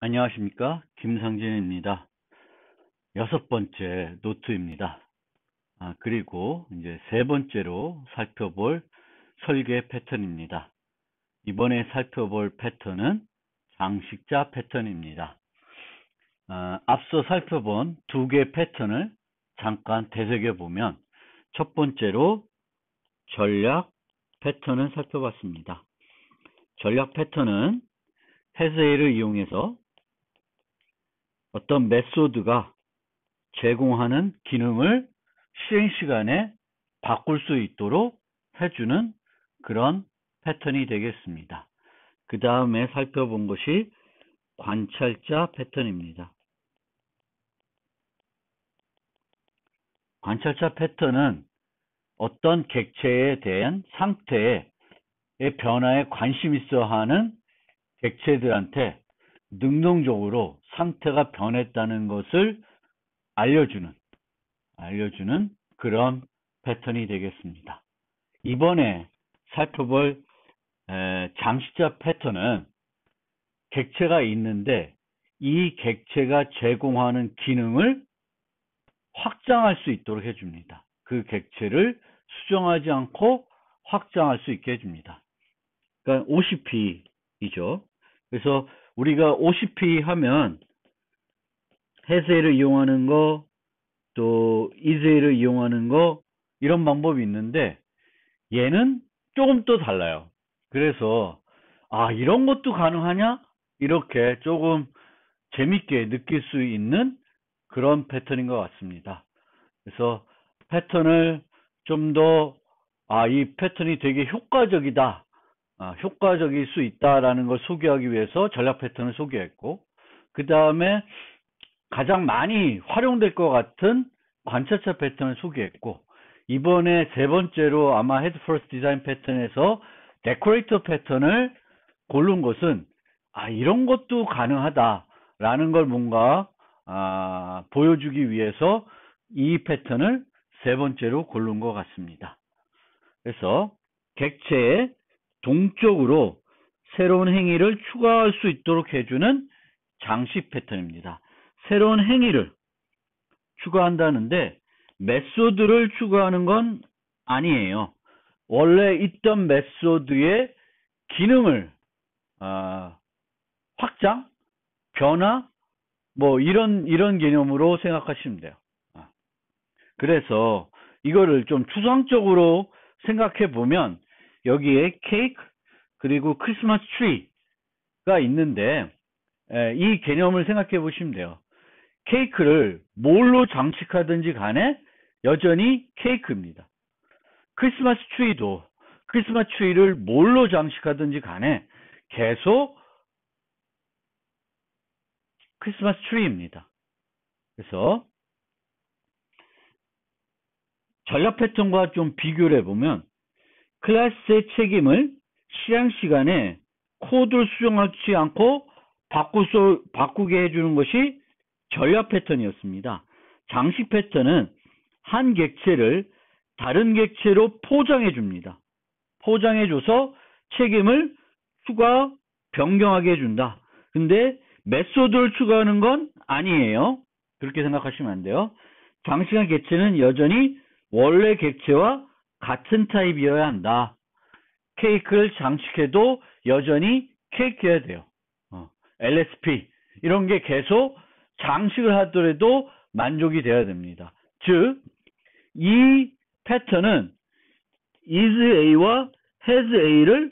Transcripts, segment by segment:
안녕하십니까? 김상진입니다. 6번째 노트입니다. 그리고 이제 3번째로 살펴볼 설계 패턴입니다. 이번에 살펴볼 패턴은 장식자 패턴입니다. 앞서 살펴본 2개 패턴을 잠깐 되새겨 보면 첫 번째로 전략 패턴을 살펴봤습니다. 전략 패턴은 해스웨이를 이용해서 어떤 메소드가 제공하는 기능을 실행 시간에 바꿀 수 있도록 해주는 그런 패턴이 되겠습니다. 그 다음에 살펴본 것이 관찰자 패턴입니다. 관찰자 패턴은 어떤 객체에 대한 상태의 변화에 관심 있어 하는 객체들한테 능동적으로 상태가 변했다는 것을 알려주는 그런 패턴이 되겠습니다. 이번에 살펴볼 장식자 패턴은 객체가 있는데 이 객체가 제공하는 기능을 확장할 수 있도록 해줍니다. 그 객체를 수정하지 않고 확장할 수 있게 해줍니다. 그러니까 OCP이죠. 그래서 우리가 OCP 하면 해스웨이를 이용하는 거, 또 이즈웨이를 이용하는 거, 이런 방법이 있는데 얘는 조금 또 달라요. 그래서 이런 것도 가능하냐? 이렇게 조금 재밌게 느낄 수 있는 그런 패턴인 것 같습니다. 그래서 패턴을 좀 더 이 패턴이 되게 효과적이다, 효과적일 수 있다라는 걸 소개하기 위해서 전략 패턴을 소개했고, 그 다음에 가장 많이 활용될 것 같은 관찰자 패턴을 소개했고, 이번에 3번째로 아마 헤드 퍼스트 디자인 패턴에서 데코레이터 패턴을 고른 것은 이런 것도 가능하다라는 걸 뭔가 보여주기 위해서 이 패턴을 3번째로 고른 것 같습니다. 그래서 객체의 동적으로 새로운 행위를 추가할 수 있도록 해주는 장식 패턴입니다. 새로운 행위를 추가한다는데 메소드를 추가하는 건 아니에요. 원래 있던 메소드의 기능을 확장, 변화, 뭐 이런 개념으로 생각하시면 돼요. 그래서 이거를 좀 추상적으로 생각해 보면 여기에 케이크 그리고 크리스마스 트리가 있는데 이 개념을 생각해 보시면 돼요. 케이크를 뭘로 장식하든지 간에 여전히 케이크입니다. 크리스마스 트리도 크리스마스 트리를 뭘로 장식하든지 간에 계속 크리스마스 트리입니다. 그래서 전략 패턴과 좀 비교를 해보면 클래스의 책임을 실행 시간에 코드를 수정하지 않고 바꾸게 해주는 것이 전략 패턴이었습니다. 장식 패턴은 한 객체를 다른 객체로 포장해 줍니다. 포장해줘서 책임을 추가, 변경하게 해준다. 근데 메소드를 추가하는 건 아니에요. 그렇게 생각하시면 안 돼요. 장식한 객체는 여전히 원래 객체와 같은 타입이어야 한다. 케이크를 장식해도 여전히 케이크여야 돼요. LSP 이런 게 계속 장식을 하더라도 만족이 돼야 됩니다. 즉, 이 패턴은 is A와 has A를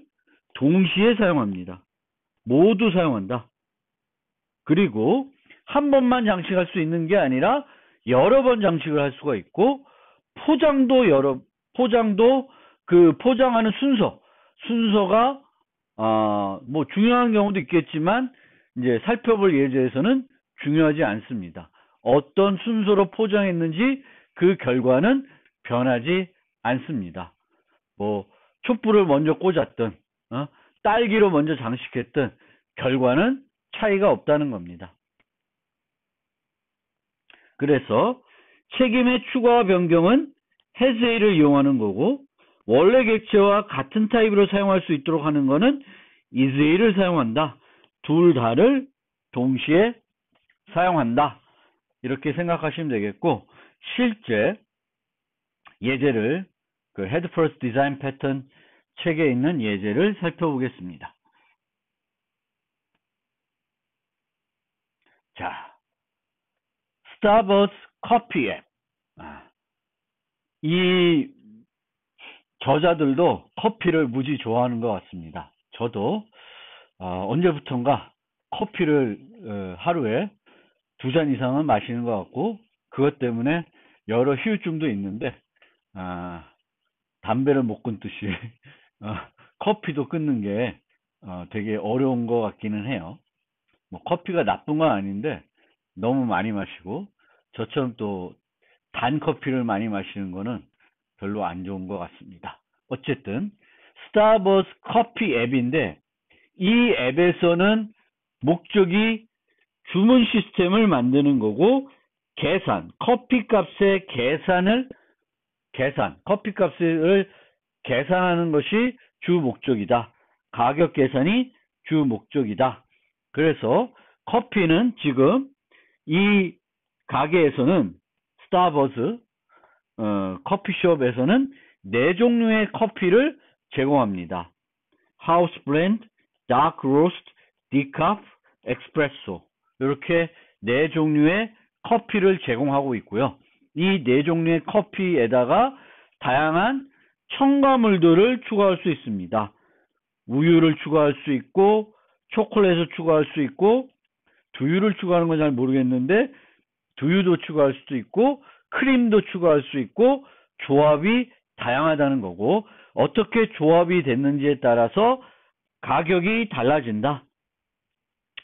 동시에 사용합니다. 모두 사용한다. 그리고 한 번만 장식할 수 있는 게 아니라 여러 번 장식을 할 수가 있고, 포장도 그 포장하는 순서가 뭐 중요한 경우도 있겠지만 이제 살펴볼 예제에서는 중요하지 않습니다. 어떤 순서로 포장했는지 그 결과는 변하지 않습니다. 뭐 촛불을 먼저 꽂았든 딸기로 먼저 장식했든 결과는 차이가 없다는 겁니다. 그래서 책임의 추가와 변경은 해스웨이를 이용하는 거고, 원래 객체와 같은 타입으로 사용할 수 있도록 하는 거는 isWay를 사용한다. 둘 다를 동시에 사용한다. 이렇게 생각하시면 되겠고, 실제 예제를 그 Head First Design Pattern 책에 있는 예제를 살펴보겠습니다. 자, 스타벅스 커피 앱. 이 저자들도 커피를 무지 좋아하는 것 같습니다. 저도 언제부턴가 커피를 하루에 2잔 이상은 마시는 것 같고, 그것 때문에 여러 후유증도 있는데 담배를 못 끊듯이 커피도 끊는 게 되게 어려운 것 같기는 해요. 뭐 커피가 나쁜 건 아닌데 너무 많이 마시고, 저처럼 또 단 커피를 많이 마시는 거는 별로 안 좋은 것 같습니다. 어쨌든 스타벅스 커피 앱인데, 이 앱에서는 목적이 주문 시스템을 만드는 거고, 커피 값의 커피 값을 계산하는 것이 주 목적이다. 가격 계산이 주 목적이다. 그래서 커피는 지금 이 가게에서는 스타벅스 커피숍에서는 4종류의 커피를 제공합니다. 하우스 블렌드, 다크 로스트, 디카프, 에스프레소, 이렇게 4종류의 커피를 제공하고 있고요. 이 4종류의 커피에다가 다양한 첨가물들을 추가할 수 있습니다. 우유를 추가할 수 있고, 초콜릿을 추가할 수 있고, 두유를 추가하는 건 잘 모르겠는데 두유도 추가할 수도 있고, 크림도 추가할 수 있고, 조합이 다양하다는 거고, 어떻게 조합이 됐는지에 따라서 가격이 달라진다.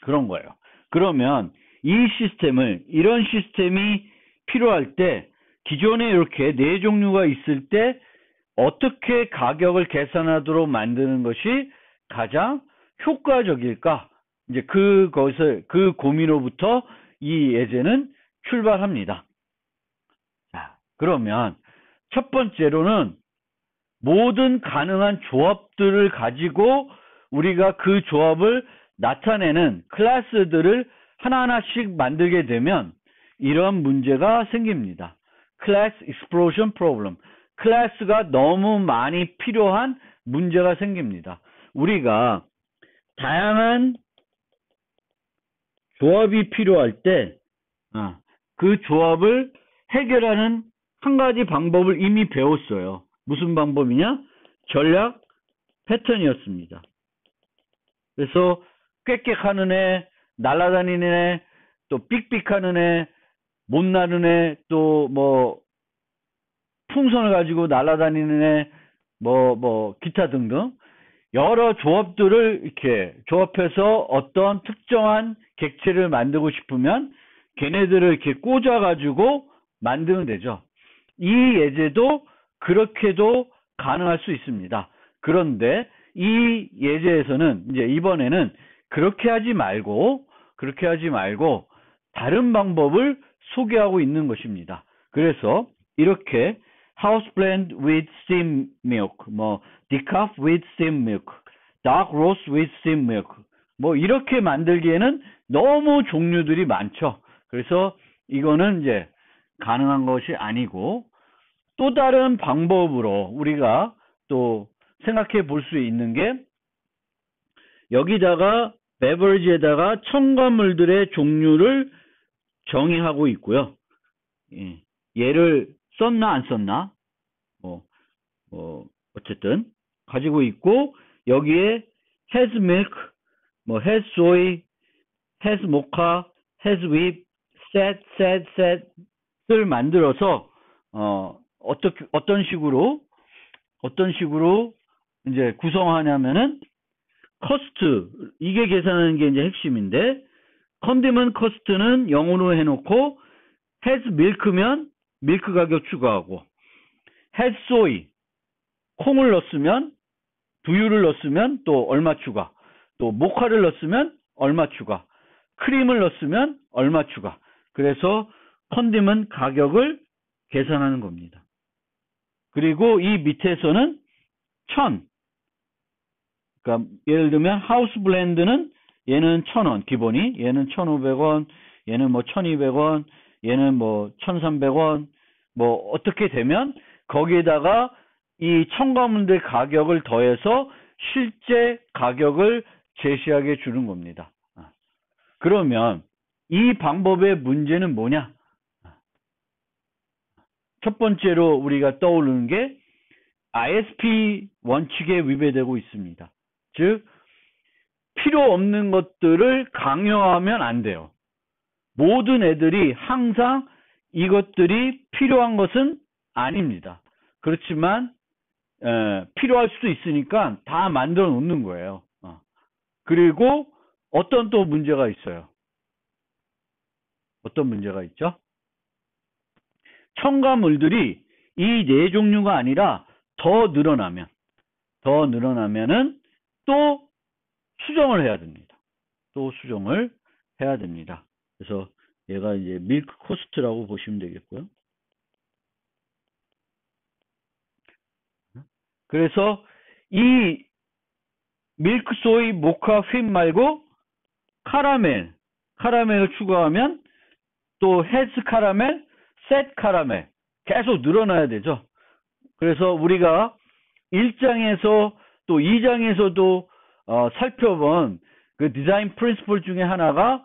그런 거예요. 그러면 이런 시스템이 필요할 때, 기존에 이렇게 4종류가 있을 때 어떻게 가격을 계산하도록 만드는 것이 가장 효과적일까? 이제 그 고민으로부터 이 예제는 출발합니다. 자, 그러면 첫 번째로는 모든 가능한 조합들을 가지고 우리가 그 조합을 나타내는 클래스들을 하나하나씩 만들게 되면 이런 문제가 생깁니다. Class Explosion Problem. 클래스가 너무 많이 필요한 문제가 생깁니다. 우리가 다양한 조합이 필요할 때 그 조합을 해결하는 한 가지 방법을 이미 배웠어요. 무슨 방법이냐? 전략 패턴이었습니다. 그래서 꽥꽥하는 애, 날아다니는 애, 또 삑삑하는 애, 못 나는 애, 또 뭐 풍선을 가지고 날아다니는 애, 기타 등등 여러 조합들을 이렇게 조합해서 어떤 특정한 객체를 만들고 싶으면 걔네들을 이렇게 꽂아가지고 만들면 되죠. 이 예제도 그렇게도 가능할 수 있습니다. 그런데 이 예제에서는 이제 이번에는 그렇게 하지 말고 다른 방법을 소개하고 있는 것입니다. 그래서 이렇게 house blend with steam milk, decaf with steam milk, dark roast with steam milk, 이렇게 만들기에는 너무 종류들이 많죠. 그래서 이거는 이제 가능한 것이 아니고, 또 다른 방법으로 우리가 또 생각해 볼 수 있는 게, 여기다가 베버리지에다가 첨가물들의 종류를 정의하고 있고요. 얘를 썼나 안 썼나 어쨌든 가지고 있고, 여기에 has milk, has soy, has mocha, has whip, set을 만들어서 어떤 식으로 이제 구성하냐면은, 커스트, 이게 계산하는 게 이제 핵심인데, 컨디먼 커스트는 0으로 해놓고, has milk면 밀크 가격 추가하고, has soy, 콩을 넣었으면, 두유를 넣었으면 또 얼마 추가, 또 모카를 넣었으면 얼마 추가, 크림을 넣었으면 얼마 추가. 그래서 컨디먼 가격을 계산하는 겁니다. 그리고 이 밑에서는 1000, 그러니까 예를 들면 하우스 블렌드는 얘는 1,000원 기본이, 얘는 1,500원, 얘는 뭐 1,200원, 얘는 뭐 1,300원, 뭐 어떻게 되면 거기에다가 이 첨가물들 가격을 더해서 실제 가격을 제시하게 주는 겁니다. 그러면 이 방법의 문제는 뭐냐? 첫 번째로 우리가 떠오르는 게 ISP 원칙에 위배되고 있습니다. 즉 필요 없는 것들을 강요하면 안 돼요. 모든 애들이 항상 이것들이 필요한 것은 아닙니다. 그렇지만 필요할 수도 있으니까 다 만들어 놓는 거예요. 그리고 어떤 또 문제가 있어요. 어떤 문제가 있죠? 첨가물들이 이 네 종류가 아니라 더 늘어나면은 또 수정을 해야 됩니다. 또 수정을 해야 됩니다. 그래서 얘가 이제 밀크 코스트라고 보시면 되겠고요. 그래서 이 밀크 소이 모카 휘 말고 카라멜을 추가하면 또 헤즈 카라멜, 셋 카라멜 계속 늘어나야 되죠. 그래서 우리가 1장에서 또 2장에서도 살펴본 그 디자인 프린시플 중에 하나가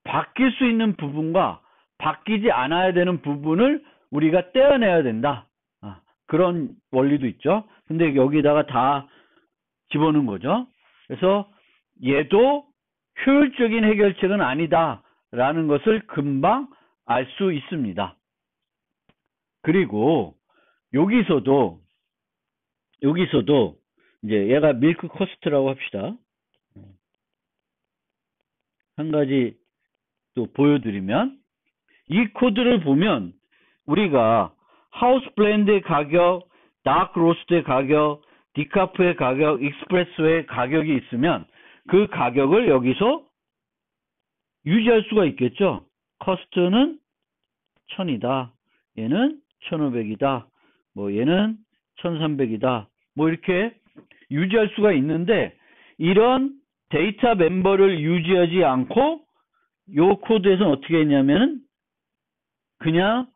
바뀔 수 있는 부분과 바뀌지 않아야 되는 부분을 우리가 떼어내야 된다. 그런 원리도 있죠. 근데 여기다가 다 집어넣은 거죠. 그래서 얘도 효율적인 해결책은 아니다라는 것을 금방 알 수 있습니다. 그리고 여기서도 이제 얘가 밀크 코스트라고 합시다. 한 가지 또 보여드리면 이 코드를 보면 우리가 하우스 블렌드의 가격, 다크 로스트의 가격, 디카프의 가격, 익스프레소의 가격이 있으면 그 가격을 여기서 유지할 수가 있겠죠. 커스트는 1,000이다. 얘는 1,500이다. 뭐 얘는 1,300이다. 뭐 이렇게 유지할 수가 있는데 이런 데이터 멤버를 유지하지 않고 요 코드에서는 어떻게 했냐면 그냥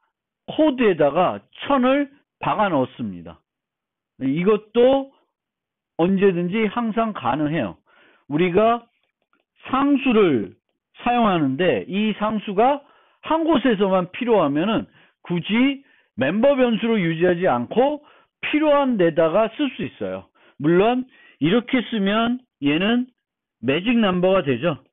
코드에다가 1,000을 박아 넣었습니다. 이것도 언제든지 항상 가능해요. 우리가 상수를 사용하는데 이 상수가 한 곳에서만 필요하면은 굳이 멤버 변수로 유지하지 않고 필요한 데다가 쓸 수 있어요. 물론 이렇게 쓰면 얘는 매직 넘버가 되죠.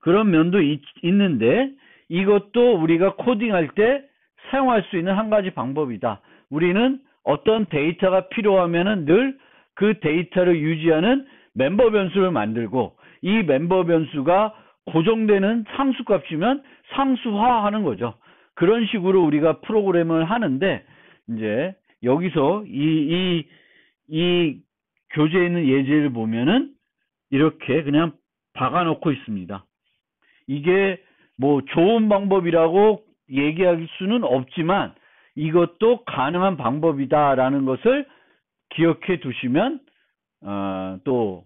그런 면도 있는데 이것도 우리가 코딩할 때 사용할 수 있는 한 가지 방법이다. 우리는 어떤 데이터가 필요하면은 늘 그 데이터를 유지하는 멤버 변수를 만들고 이 멤버 변수가 고정되는 상수값이면 상수화하는 거죠. 그런 식으로 우리가 프로그램을 하는데 이제 여기서 이 교재에 있는 예제를 보면은 이렇게 그냥 박아놓고 있습니다. 이게 뭐 좋은 방법이라고 얘기할 수는 없지만 이것도 가능한 방법이다라는 것을 기억해 두시면 또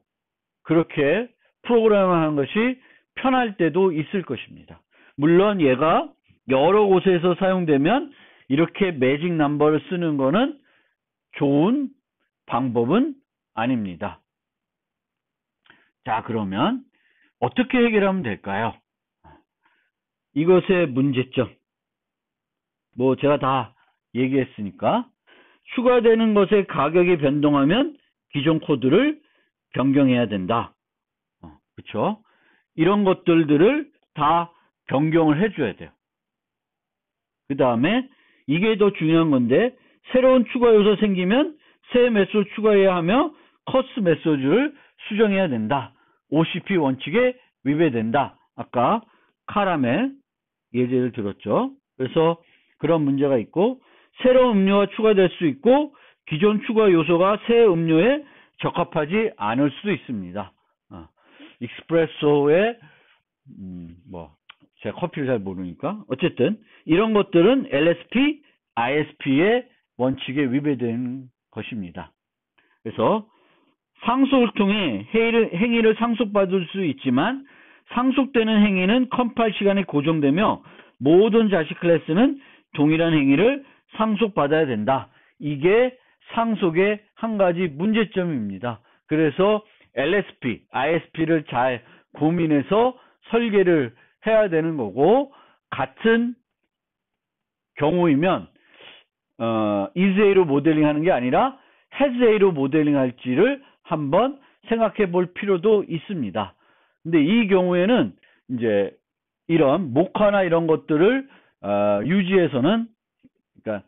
그렇게 프로그램을 하는 것이 편할 때도 있을 것입니다. 물론 얘가 여러 곳에서 사용되면 이렇게 매직 넘버를 쓰는 거는 좋은 방법은 아닙니다. 자, 그러면 어떻게 해결하면 될까요? 이것의 문제점. 뭐 제가 다 얘기했으니까 추가되는 것의 가격이 변동하면 기존 코드를 변경해야 된다. 그렇죠? 이런 것들을 다 변경을 해줘야 돼요. 그 다음에 이게 더 중요한 건데 새로운 추가 요소 생기면 새 메소드 추가해야 하며 커스 메소드를 수정해야 된다. OCP 원칙에 위배된다. 아까 카라멜 예제를 들었죠. 그래서 그런 문제가 있고 새로운 음료가 추가될 수 있고 기존 추가 요소가 새 음료에 적합하지 않을 수도 있습니다. 익스프레소에 제가 커피를 잘 모르니까 어쨌든 이런 것들은 LSP, ISP의 원칙에 위배되는 것입니다. 그래서 상속을 통해 행위를 상속받을 수 있지만 상속되는 행위는 컴파일 시간에 고정되며 모든 자식 클래스는 동일한 행위를 상속받아야 된다. 이게 상속의 한 가지 문제점입니다. 그래서 LSP, ISP를 잘 고민해서 설계를 해야 되는 거고, 같은 경우이면 is A로 모델링 하는 게 아니라 has A로 모델링 할지를 한번 생각해 볼 필요도 있습니다. 근데 이 경우에는 이제 이런 목화나 이런 것들을 유지해서는, 그러니까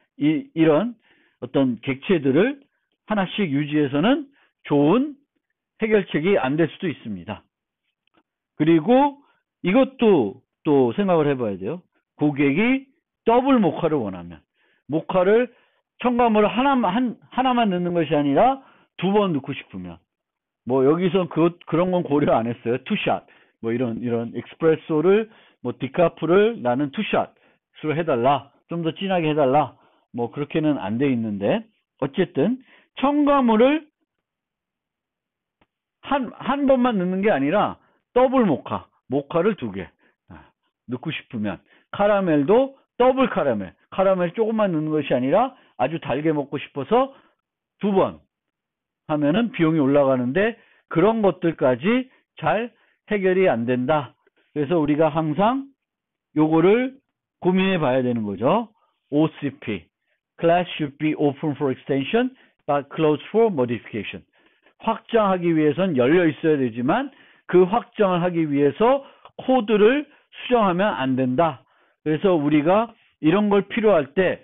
이런 어떤 객체들을 하나씩 유지해서는 좋은 해결책이 안 될 수도 있습니다. 그리고 이것도 또 생각을 해봐야 돼요. 고객이 더블 모카를 원하면, 모카를 첨가물을 하나만 넣는 것이 아니라 2번 넣고 싶으면, 뭐 여기서 그런 건 고려 안 했어요. 투샷, 뭐 이런 엑스프레소를, 뭐 디카프를 나는 투샷으로 해달라, 좀 더 진하게 해달라, 뭐 그렇게는 안 돼 있는데, 어쨌든 첨가물을 한 번만 넣는 게 아니라 더블 모카를 2개 넣고 싶으면, 카라멜도 더블 카라멜 조금만 넣는 것이 아니라 아주 달게 먹고 싶어서 2번 하면은 비용이 올라가는데, 그런 것들까지 잘 해결이 안 된다. 그래서 우리가 항상 요거를 고민해 봐야 되는 거죠. OCP, Class should be open for extension but closed for modification. 확장하기 위해선 열려 있어야 되지만 그 확장을 하기 위해서 코드를 수정하면 안 된다. 그래서 우리가 이런 걸 필요할 때,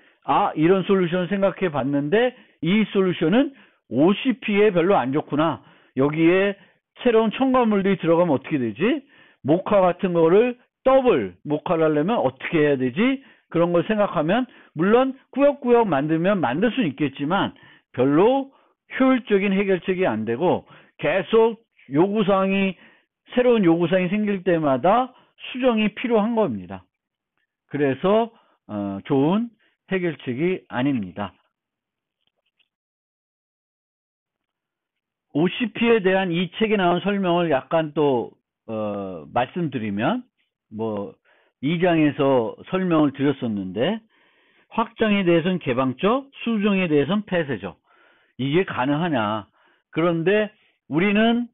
이런 솔루션을 생각해 봤는데 이 솔루션은 OCP에 별로 안 좋구나, 여기에 새로운 첨가물들이 들어가면 어떻게 되지, 모카 같은 거를 더블 모카를 하려면 어떻게 해야 되지, 그런 걸 생각하면, 물론 꾸역꾸역 만들면 만들 수는 있겠지만 별로 효율적인 해결책이 안 되고, 계속 새로운 요구사항이 생길 때마다 수정이 필요한 겁니다. 그래서 좋은 해결책이 아닙니다. OCP에 대한 이 책에 나온 설명을 약간 또 말씀드리면, 뭐 2장에서 설명을 드렸었는데, 확장에 대해서는 개방적, 수정에 대해서는 폐쇄적. 이게 가능하냐. 그런데 우리는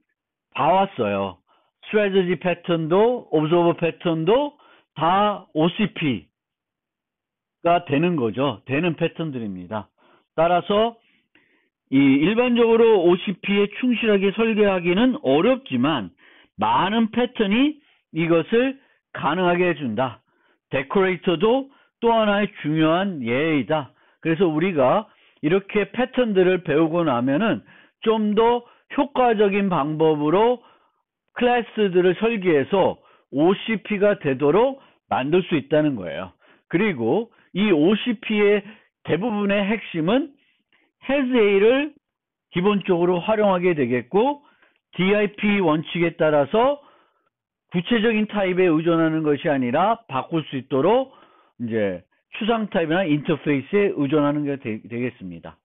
봐왔어요. 스트래티지 패턴도 오브저버 패턴도 다 OCP가 되는 거죠. 되는 패턴들입니다. 따라서 일반적으로 OCP에 충실하게 설계하기는 어렵지만 많은 패턴이 이것을 가능하게 해준다. 데코레이터도 또 하나의 중요한 예이다. 그래서 우리가 이렇게 패턴들을 배우고 나면은 좀 더 효과적인 방법으로 클래스들을 설계해서 OCP가 되도록 만들 수 있다는 거예요. 그리고 이 OCP의 대부분의 핵심은 has A를 기본적으로 활용하게 되겠고, DIP 원칙에 따라서 구체적인 타입에 의존하는 것이 아니라 바꿀 수 있도록 이제 추상 타입이나 인터페이스에 의존하는 게 되겠습니다.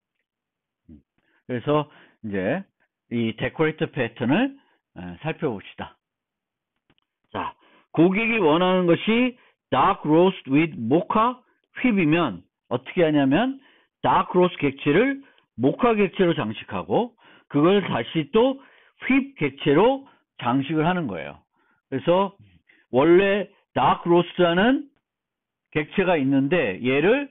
그래서 이제 이 데코레이터 패턴을 살펴봅시다. 자, 고객이 원하는 것이 dark roast with mocha 휘비면 어떻게 하냐면, dark roast 객체를 모카 객체로 장식하고 그걸 다시 또 휘 객체로 장식을 하는 거예요. 그래서 원래 dark roast라는 객체가 있는데 얘를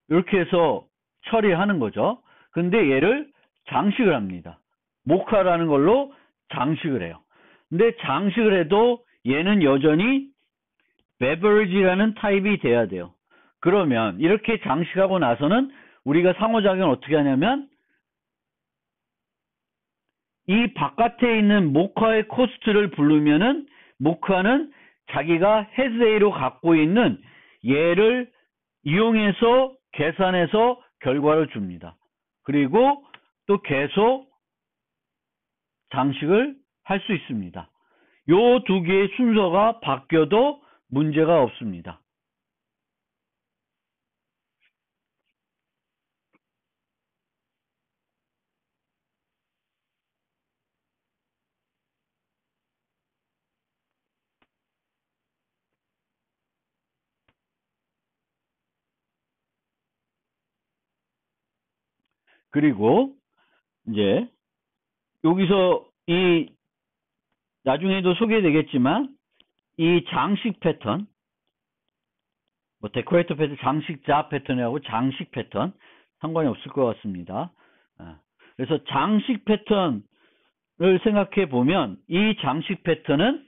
이렇게 해서 처리하는 거죠. 근데 얘를 장식을 합니다. 모카라는 걸로 장식을 해요. 근데 장식을 해도 얘는 여전히 beverage라는 타입이 돼야 돼요. 그러면 이렇게 장식하고 나서는 우리가 상호작용을 어떻게 하냐면, 이 바깥에 있는 모카의 코스트를 부르면은 모카는 자기가 has A로 갖고 있는 얘를 이용해서 계산해서 결과를 줍니다. 그리고 또 계속 장식을 할 수 있습니다. 요 두 개의 순서가 바뀌어도 문제가 없습니다. 그리고 이제 여기서 이 나중에도 소개되겠지만 이 장식 패턴, 뭐 데코레이터 패턴, 장식자 패턴이라고 장식 패턴 상관이 없을 것 같습니다. 그래서 장식 패턴을 생각해 보면 이 장식 패턴은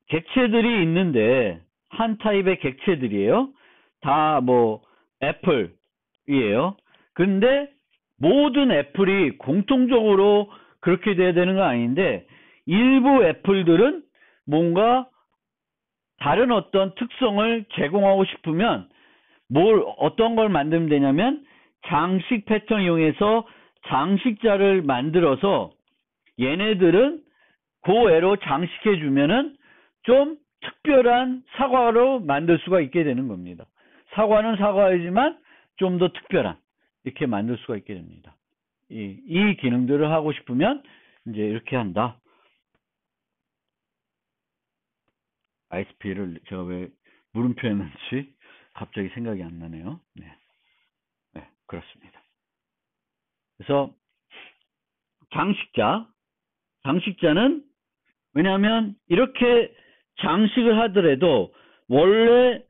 객체들이 있는데 한 타입의 객체들이에요. 다 뭐 애플이에요. 근데 모든 애플이 공통적으로 그렇게 돼야 되는 건 아닌데 일부 애플들은 뭔가 다른 어떤 특성을 제공하고 싶으면 어떤 걸 만들면 되냐면 장식 패턴을 이용해서 장식자를 만들어서 얘네들은 그 애로 장식해 주면은 좀 특별한 사과로 만들 수가 있게 되는 겁니다. 사과는 사과이지만 좀 더 특별한 이렇게 만들 수가 있게 됩니다. 이 기능들을 하고 싶으면 이제 이렇게 한다. ISP를 제가 왜 물음표 했는지 갑자기 생각이 안 나네요. 네, 그렇습니다. 그래서 장식자는 왜냐하면 이렇게 장식을 하더라도 원래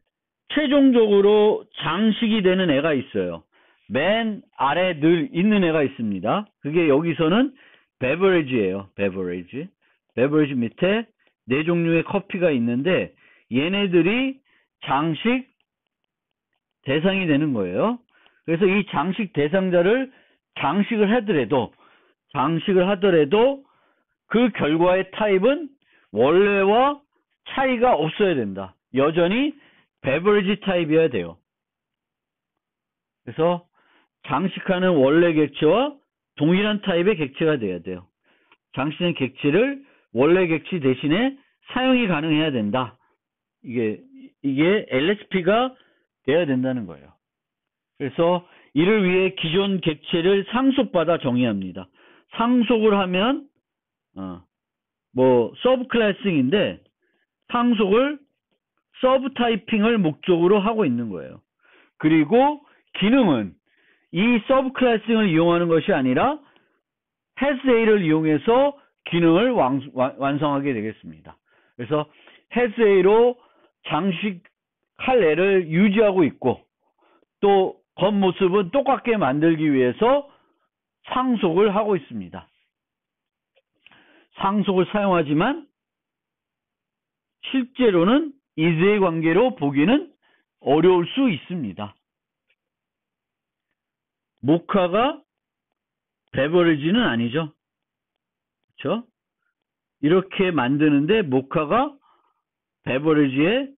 최종적으로 장식이 되는 애가 있어요. 맨 아래 늘 있는 애가 있습니다. 그게 여기서는 베버리지예요. 베버리지 밑에 네 종류의 커피가 있는데 얘네들이 장식 대상이 되는 거예요. 그래서 이 장식 대상자를 장식을 하더라도 그 결과의 타입은 원래와 차이가 없어야 된다. 여전히 베버리지 타입이어야 돼요. 그래서 장식하는 원래 객체와 동일한 타입의 객체가 돼야 돼요. 장식된 객체를 원래 객체 대신에 사용이 가능해야 된다. 이게 LSP가 돼야 된다는 거예요. 그래서 이를 위해 기존 객체를 상속받아 정의합니다. 상속을 하면 서브 클래싱인데 상속을 서브 타이핑을 목적으로 하고 있는 거예요. 그리고 기능은 이 서브 클래싱을 이용하는 것이 아니라 헤스A를 이용해서 기능을 완성하게 되겠습니다. 그래서 헤스A로 장식할 애를 유지하고 있고 또 겉모습은 똑같게 만들기 위해서 상속을 하고 있습니다. 상속을 사용하지만 실제로는 이즈의 관계로 보기는 어려울 수 있습니다. 모카가 베버리지는 아니죠. 그렇죠? 이렇게 만드는데 모카가 베버리지의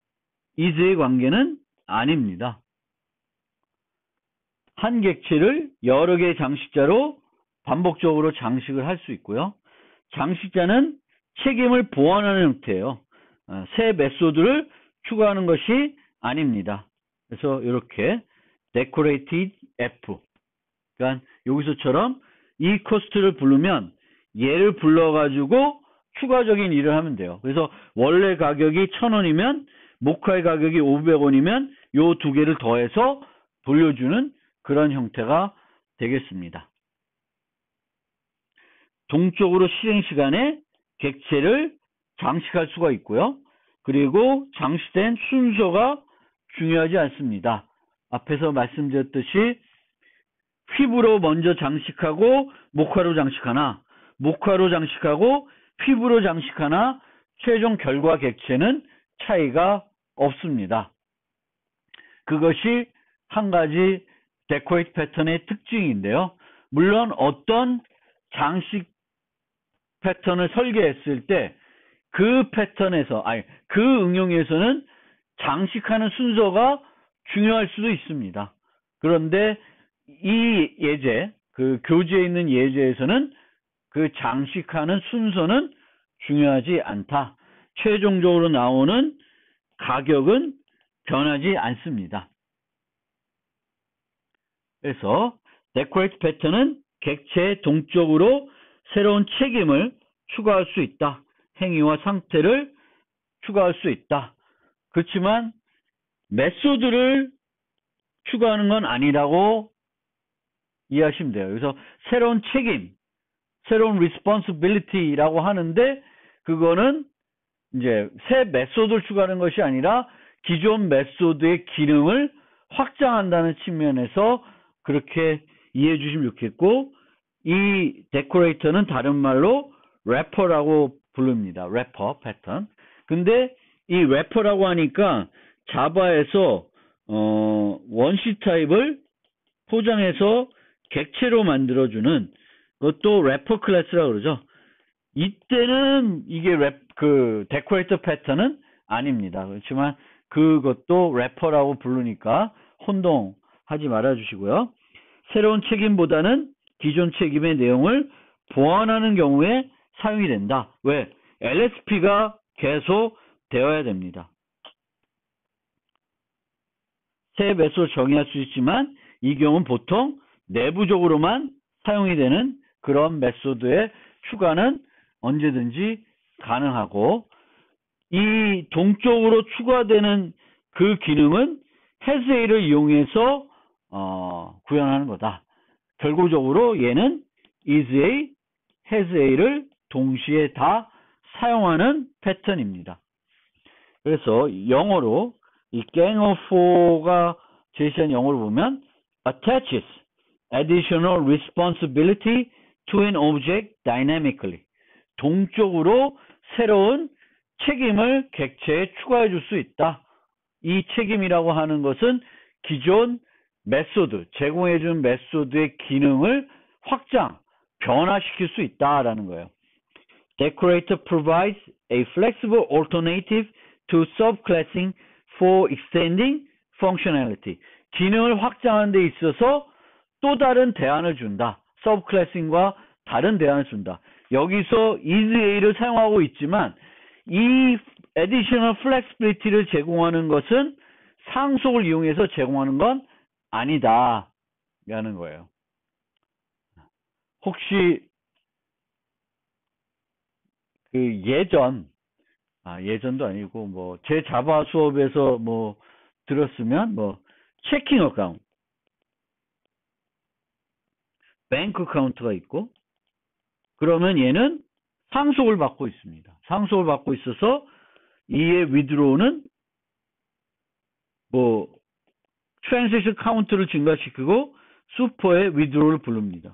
이즈의 관계는 아닙니다. 한 객체를 여러 개의 장식자로 반복적으로 장식을 할 수 있고요. 장식자는 책임을 보완하는 형태예요. 새 메소드를 추가하는 것이 아닙니다. 그래서 이렇게 decorated F, 그러니까 여기서처럼 이 코스트를 부르면 얘를 불러가지고 추가적인 일을 하면 돼요. 그래서 원래 가격이 1,000원이면 모카의 가격이 500원이면 요 두 개를 더해서 돌려주는 그런 형태가 되겠습니다. 동적으로 실행 시간에 객체를 장식할 수가 있고요. 그리고 장식된 순서가 중요하지 않습니다. 앞에서 말씀드렸듯이 휘브로 먼저 장식하고 모카로 장식하나, 모카로 장식하고 휘브로 장식하나 최종 결과 객체는 차이가 없습니다. 그것이 한 가지 데코레이트 패턴의 특징인데요. 물론 어떤 장식 패턴을 설계했을 때 그 패턴에서, 그 응용에서는 장식하는 순서가 중요할 수도 있습니다. 그런데 이 예제, 그 교재에 있는 예제에서는 그 장식하는 순서는 중요하지 않다. 최종적으로 나오는 가격은 변하지 않습니다. 그래서 데코레이트 패턴은 객체의 동적으로 새로운 책임을 추가할 수 있다. 행위와 상태를 추가할 수 있다. 그렇지만 메소드를 추가하는 건 아니라고 이해하시면 돼요. 그래서 새로운 책임, 새로운 responsibility라고 하는데 그거는 이제 새 메소드를 추가하는 것이 아니라 기존 메소드의 기능을 확장한다는 측면에서 그렇게 이해해 주시면 좋겠고, 이 데코레이터는 다른 말로 래퍼라고 부릅니다. 래퍼 패턴. 근데 이 래퍼라고 하니까 자바에서 원시 타입을 포장해서 객체로 만들어주는 그것도 래퍼 클래스라고 그러죠. 이때는 이게 데코레이터 패턴은 아닙니다. 그렇지만 그것도 래퍼라고 부르니까 혼동하지 말아주시고요. 새로운 책임보다는 기존 책임의 내용을 보완하는 경우에 사용이 된다. 왜? LSP가 계속 되어야 됩니다. 새 메소드 정의할 수 있지만 이 경우는 보통 내부적으로만 사용이 되는 그런 메소드의 추가는 언제든지 가능하고, 이 동적으로 추가되는 그 기능은 has a를 이용해서 구현하는 거다. 결국적으로 얘는 is a, has a를 동시에 다 사용하는 패턴입니다. 그래서 영어로 이 gang of four가 제시한 영어를 보면 attaches additional responsibility to an object dynamically. 동적으로 새로운 책임을 객체에 추가해 줄 수 있다. 이 책임이라고 하는 것은 기존 메소드, 제공해 준 메소드의 기능을 확장, 변화시킬 수 있다라는 거예요. Decorator provides a flexible alternative to subclassing for extending functionality. 기능을 확장하는 데 있어서 또 다른 대안을 준다. subclassing과 다른 대안을 준다. 여기서 is a를 사용하고 있지만 이 additional flexibility를 제공하는 것은 상속을 이용해서 제공하는 건 아니다 라는 거예요. 혹시 그 예전도 아니고 뭐 제 자바 수업에서 뭐 들었으면 뭐 체킹 어카운트, 뱅크 어카운트가 있고, 그러면 얘는 상속을 받고 있습니다. 상속을 받고 있어서 이의 withdraw는 뭐 트랜잭션 카운트를 증가시키고 슈퍼의 withdraw를 부릅니다.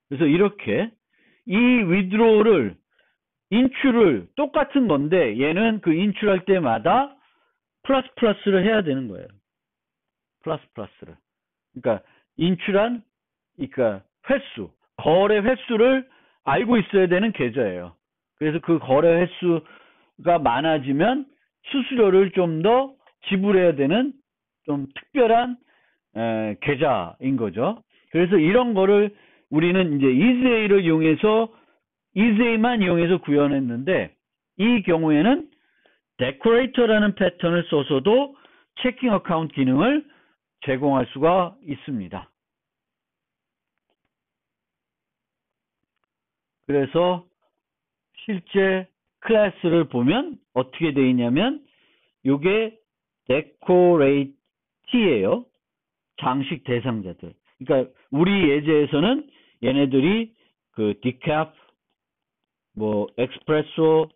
그래서 이렇게 이 withdraw를 인출을 똑같은 건데 얘는 그 인출할 때마다 플러스를 해야 되는 거예요. 플러스를. 그러니까 인출한 그러니까 횟수, 거래 횟수를 알고 있어야 되는 계좌예요. 그래서 그 거래 횟수가 많아지면 수수료를 좀 더 지불해야 되는 좀 특별한 계좌인 거죠. 그래서 이런 거를 우리는 이제 EasyA를 이용해서 EasyA만 이용해서 구현했는데, 이 경우에는 Decorator라는 패턴을 써서도 체킹 어카운트 기능을 제공할 수가 있습니다. 그래서 실제 클래스를 보면 어떻게 되어 있냐면 이게 Decorate예요. 장식 대상자들. 그러니까 우리 예제에서는 얘네들이 그 Decaf, 뭐 Espresso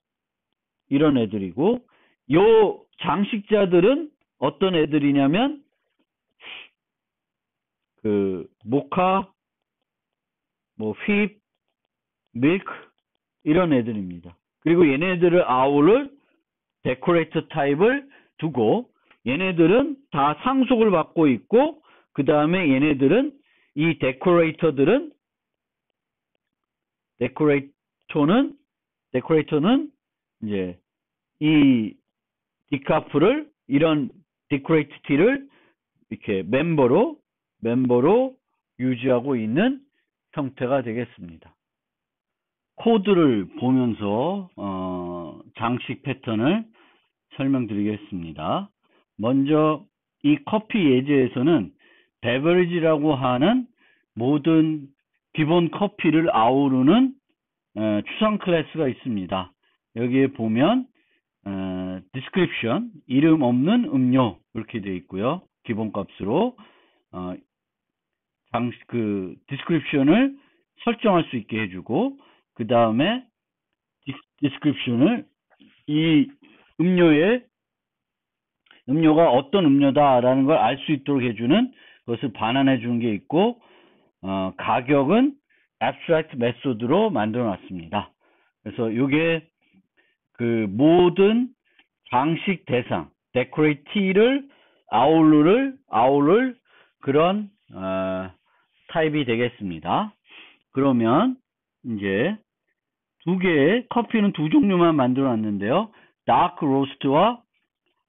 이런 애들이고, 요 장식자들은 어떤 애들이냐면 그 모카, 뭐 휘ፕ, 밀크 이런 애들입니다. 그리고 얘네들을 아울을 데코레이터 타입을 두고, 얘네들은 다 상속을 받고 있고, 그 다음에 얘네들은 이 데코레이터는 이제 이 디카프를, 이런 데코레이트 티를 이렇게 멤버로 유지하고 있는 형태가 되겠습니다. 코드를 보면서 장식 패턴을 설명드리겠습니다. 먼저 이 커피 예제에서는 베버리지라고 하는 모든 기본 커피를 아우르는 추상 클래스가 있습니다. 여기에 보면 description, 이름 없는 음료 이렇게 되어 있고요. 기본 값으로 description을 설정할 수 있게 해주고, 그 다음에 description을 이 음료가 어떤 음료다라는 걸 알 수 있도록 해주는 것을 반환해 주는 게 있고, 가격은 abstract method로 만들어 놨습니다. 그래서 이게 그 모든 장식 대상, decorate t를 아울를 그런 타입이 되겠습니다. 그러면 이제 커피는 두 종류만 만들어 놨는데요. dark roast와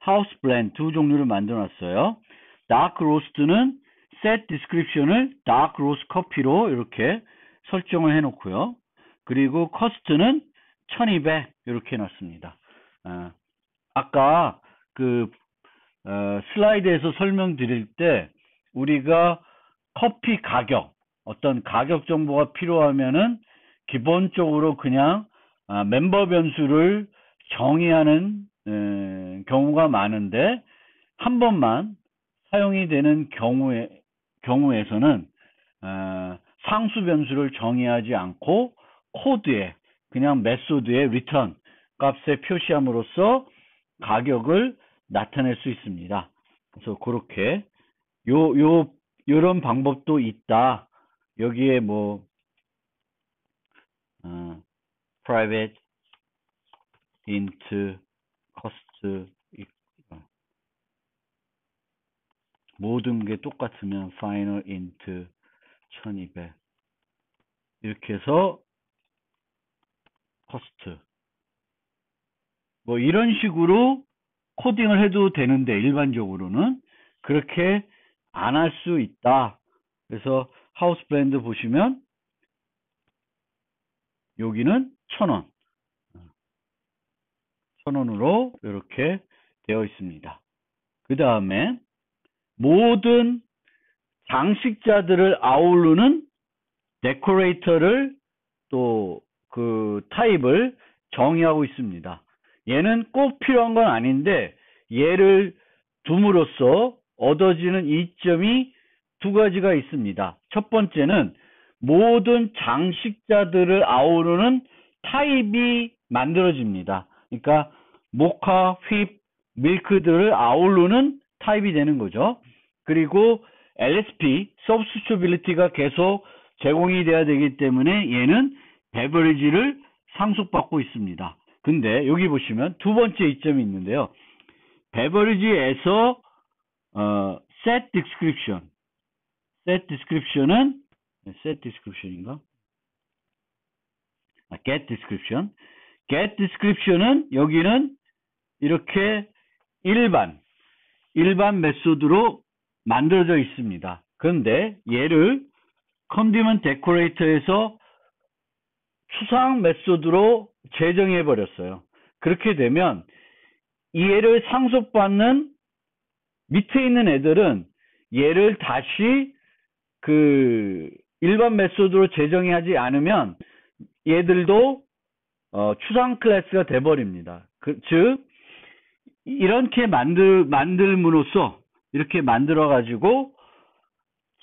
house blend 두 종류를 만들어 놨어요. dark roast는 set description을 dark roast 커피로 이렇게 설정을 해 놓고요. 그리고 cost는 1200 이렇게 해 놨습니다. 아까 슬라이드에서 설명드릴 때 우리가 커피 가격, 어떤 가격 정보가 필요하면은 기본적으로 그냥 멤버 변수를 정의하는 경우가 많은데, 한 번만 사용이 되는 경우에서는 상수 변수를 정의하지 않고 코드에 그냥 메소드에 return 값에 표시함으로써 가격을 나타낼 수 있습니다. 그래서 그렇게 요런 방법도 있다. 여기에 뭐 private int cost 모든 게 똑같으면 final int 1200 이렇게 해서 cost 뭐 이런 식으로 코딩을 해도 되는데, 일반적으로는 그렇게 안 할 수 있다. 그래서 하우스 블렌드 보시면 여기는 1000원 1000원으로 이렇게 되어 있습니다. 그 다음에 모든 장식자들을 아우르는 데코레이터를 또 그 타입을 정의하고 있습니다. 얘는 꼭 필요한 건 아닌데, 얘를 둠으로써 얻어지는 이점이 두 가지가 있습니다. 첫 번째는 모든 장식자들을 아우르는 타입이 만들어집니다. 그러니까 모카, 휩, 밀크들을 아우르는 타입이 되는 거죠. 그리고 LSP, substitutability가 계속 제공이 돼야 되기 때문에 얘는 베버리지를 상속받고 있습니다. 근데 여기 보시면 두 번째 이점이 있는데요. 베버리지에서 set description은 set description인가? get description은 여기는 이렇게 일반 메소드로 만들어져 있습니다. 그런데 얘를 condiment decorator에서 추상 메소드로 재정해 버렸어요. 그렇게 되면 얘를 상속받는 밑에 있는 애들은 얘를 다시 그 일반 메소드로 재정하지 않으면 얘들도 추상 클래스가 돼 버립니다. 즉 이렇게 만들므로써 이렇게 만들어 가지고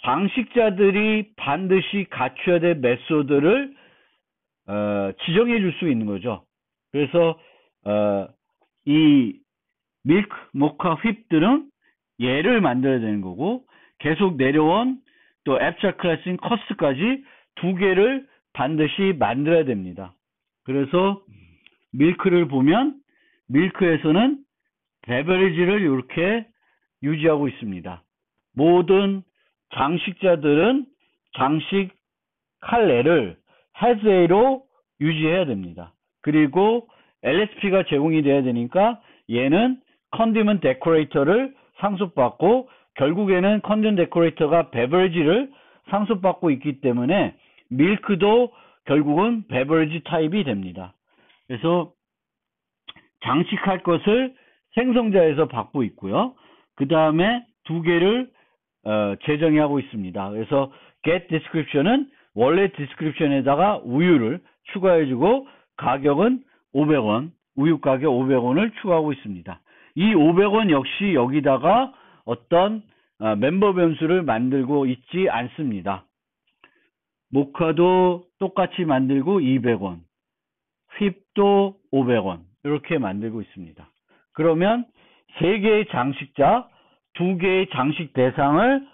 장식자들이 반드시 갖춰야 될 메소드를 지정해 줄 수 있는 거죠. 그래서 이 밀크, 모카, 휩들은 얘를 만들어야 되는 거고, 계속 내려온 또 abstract 클래스인 cost까지 두 개를 반드시 만들어야 됩니다. 그래서 밀크를 보면 밀크에서는 베버리지를 이렇게 유지하고 있습니다. 모든 장식자들은 장식 칼레를 has a로 유지해야 됩니다. 그리고 LSP가 제공이 돼야 되니까 얘는 condiment decorator를 상속받고, 결국에는 condiment decorator가 beverage를 상속받고 있기 때문에 밀크도 결국은 beverage 타입이 됩니다. 그래서 장식할 것을 생성자에서 받고 있고요. 그 다음에 두 개를 재정의하고 있습니다. 그래서 get description은 원래 description에다가 우유를 추가해주고, 가격은 500원, 우유 가격 500원을 추가하고 있습니다. 이 500원 역시 여기다가 어떤 멤버 변수를 만들고 있지 않습니다. 모카도 똑같이 만들고 200원, 휩도 500원 이렇게 만들고 있습니다. 그러면 3개의 장식자, 2개의 장식 대상을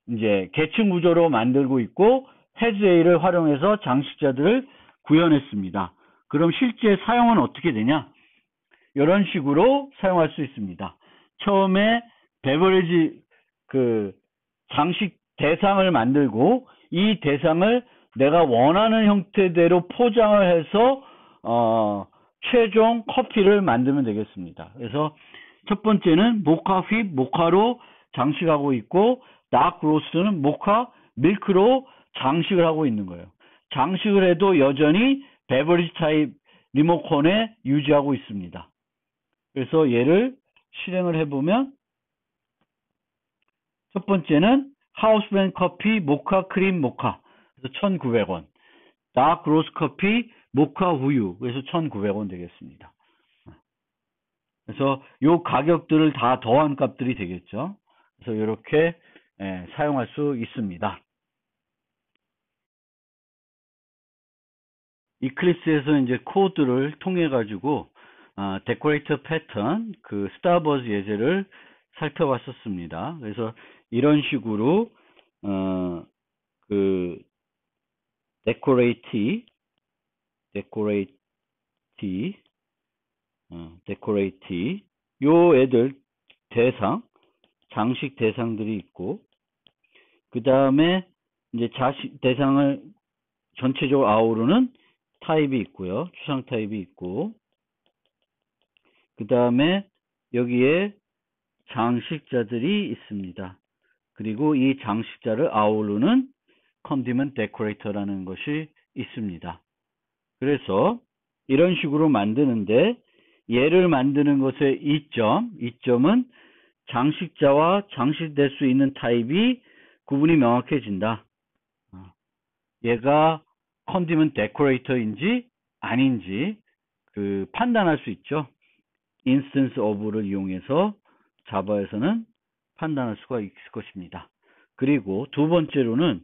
이제 계층 구조로 만들고 있고 해즈A를 활용해서 장식자들을 구현했습니다. 그럼 실제 사용은 어떻게 되냐? 이런 식으로 사용할 수 있습니다. 처음에 베버리지 장식 대상을 만들고 이 대상을 내가 원하는 형태대로 포장을 해서 최종 커피를 만들면 되겠습니다. 그래서 첫 번째는 모카 휩, 모카로 장식하고 있고 다크 로스트는 모카 밀크로 장식을 하고 있는 거예요. 장식을 해도 여전히 베버리지 타입 리모컨에 유지하고 있습니다. 그래서 얘를 실행을 해보면 첫 번째는 하우스브랜드 커피 모카 크림 모카 그래서 1,900원, 다크 로스트 커피 모카 우유 그래서 1,900원 되겠습니다. 그래서 요 가격들을 다 더한 값들이 되겠죠. 그래서 이렇게 사용할 수 있습니다. 이클립스에서 이제 코드를 통해 가지고 데코레이터 패턴 그 스타버즈 예제를 살펴봤었습니다. 그래서 이런 식으로 그 데코레이트 요 애들 대상 장식 대상들이 있고 그 다음에 이제 자식 대상을 전체적으로 아우르는 타입이 있고요. 추상 타입이 있고 그 다음에 여기에 장식자들이 있습니다. 그리고 이 장식자를 아우르는 컨디먼트 데코레이터라는 것이 있습니다. 그래서 이런 식으로 만드는데 얘를 만드는 것의 이점은 장식자와 장식될 수 있는 타입이 구분이 명확해진다. 얘가 컨디먼트 데코레이터인지 아닌지 판단할 수 있죠. 인스턴스 오브를 이용해서 자바에서는 판단할 수가 있을 것입니다. 그리고 두 번째로는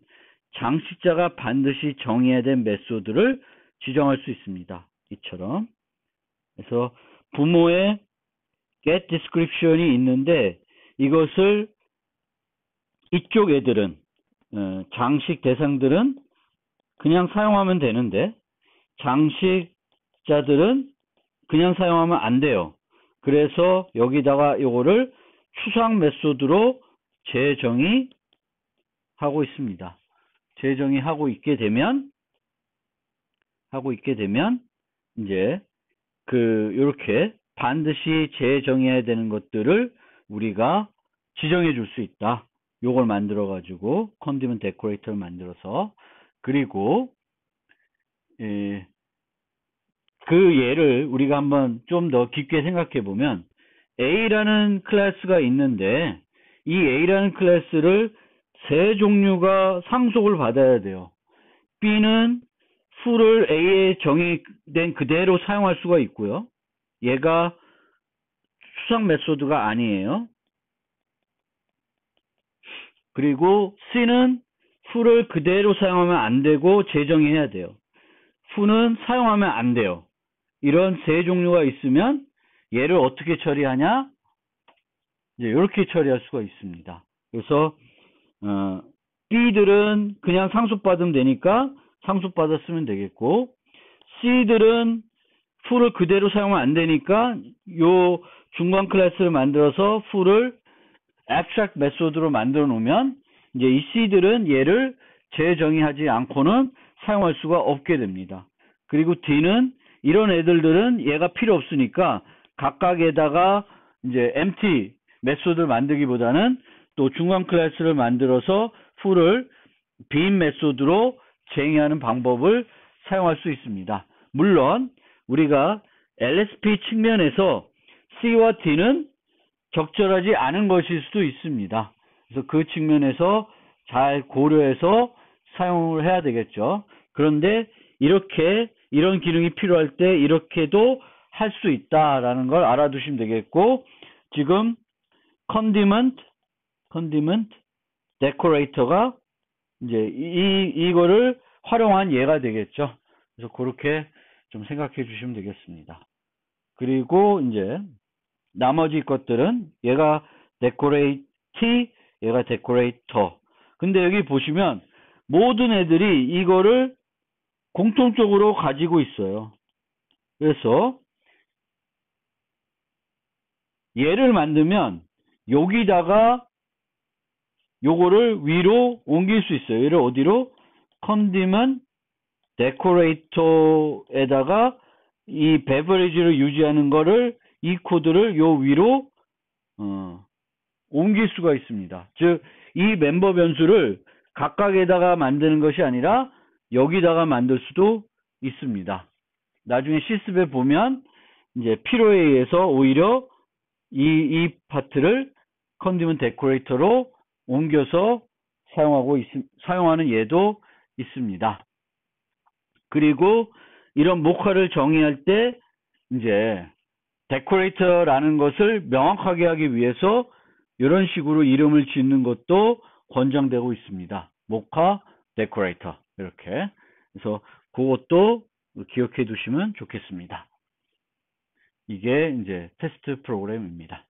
장식자가 반드시 정의해야 된 메소드를 지정할 수 있습니다. 이처럼. 그래서 부모의 get description이 있는데 이것을 이쪽 애들은 장식 대상들은 그냥 사용하면 되는데 장식자들은 그냥 사용하면 안 돼요. 그래서 여기다가 이거를 추상 메소드로 재정의하고 있습니다. 재정의하고 있게 되면 이제 이렇게 반드시 재정의해야 되는 것들을 우리가 지정해 줄 수 있다. 요걸 만들어 가지고 컨디먼트 데코레이터를 만들어서 그리고 그 예를 우리가 한번 좀 더 깊게 생각해 보면 A라는 클래스가 있는데 이 A라는 클래스를 세 종류가 상속을 받아야 돼요. B는 full을 A에 정의된 그대로 사용할 수가 있고요. 얘가 추상 메소드가 아니에요. 그리고 C는 full을 그대로 사용하면 안 되고 재정의해야 돼요. full은 사용하면 안 돼요. 이런 세 종류가 있으면 얘를 어떻게 처리하냐? 이제 이렇게 처리할 수가 있습니다. 그래서 B들은 그냥 상속받으면 되니까 상속받아 쓰면 되겠고 C들은 full을 그대로 사용하면 안 되니까 요 중간 클래스를 만들어서 full을 abstract 메소드로 만들어 놓으면 이제 이 C들은 얘를 재정의하지 않고는 사용할 수가 없게 됩니다. 그리고 D는 이런 애들은 얘가 필요 없으니까 각각에다가 이제 empty 메소드를 만들기보다는 또 중간 클래스를 만들어서 full을 빈 메소드로 정의하는 방법을 사용할 수 있습니다. 물론 우리가 LSP 측면에서 C와 D는 적절하지 않은 것일 수도 있습니다. 그래서 그 측면에서 잘 고려해서 사용을 해야 되겠죠. 그런데 이런 기능이 필요할 때 이렇게도 할 수 있다라는 걸 알아두시면 되겠고 지금 컨디먼트 condiment decorator가 이제 이거를 활용한 예가 되겠죠. 그래서 그렇게 좀 생각해 주시면 되겠습니다. 그리고 이제 나머지 것들은 얘가 decorate, 얘가 decorator. 근데 여기 보시면 모든 애들이 이거를 공통적으로 가지고 있어요. 그래서 얘를 만들면 여기다가 요거를 위로 옮길 수 있어요. 얘를 어디로? condiment decorator에다가 이 beverage를 유지하는 거를 이 코드를 요 위로 옮길 수가 있습니다. 즉, 이 멤버 변수를 각각에다가 만드는 것이 아니라 여기다가 만들 수도 있습니다. 나중에 실습에 보면 이제 필요에 의해서 오히려 이 파트를 컨디먼 데코레이터로 옮겨서 사용하는 예도 있습니다. 그리고 이런 목화를 정의할 때 이제 데코레이터라는 것을 명확하게 하기 위해서 이런 식으로 이름을 짓는 것도 권장되고 있습니다. 목화 데코레이터 이렇게. 그래서 그것도 기억해 두시면 좋겠습니다. 이게 이제 테스트 프로그램입니다.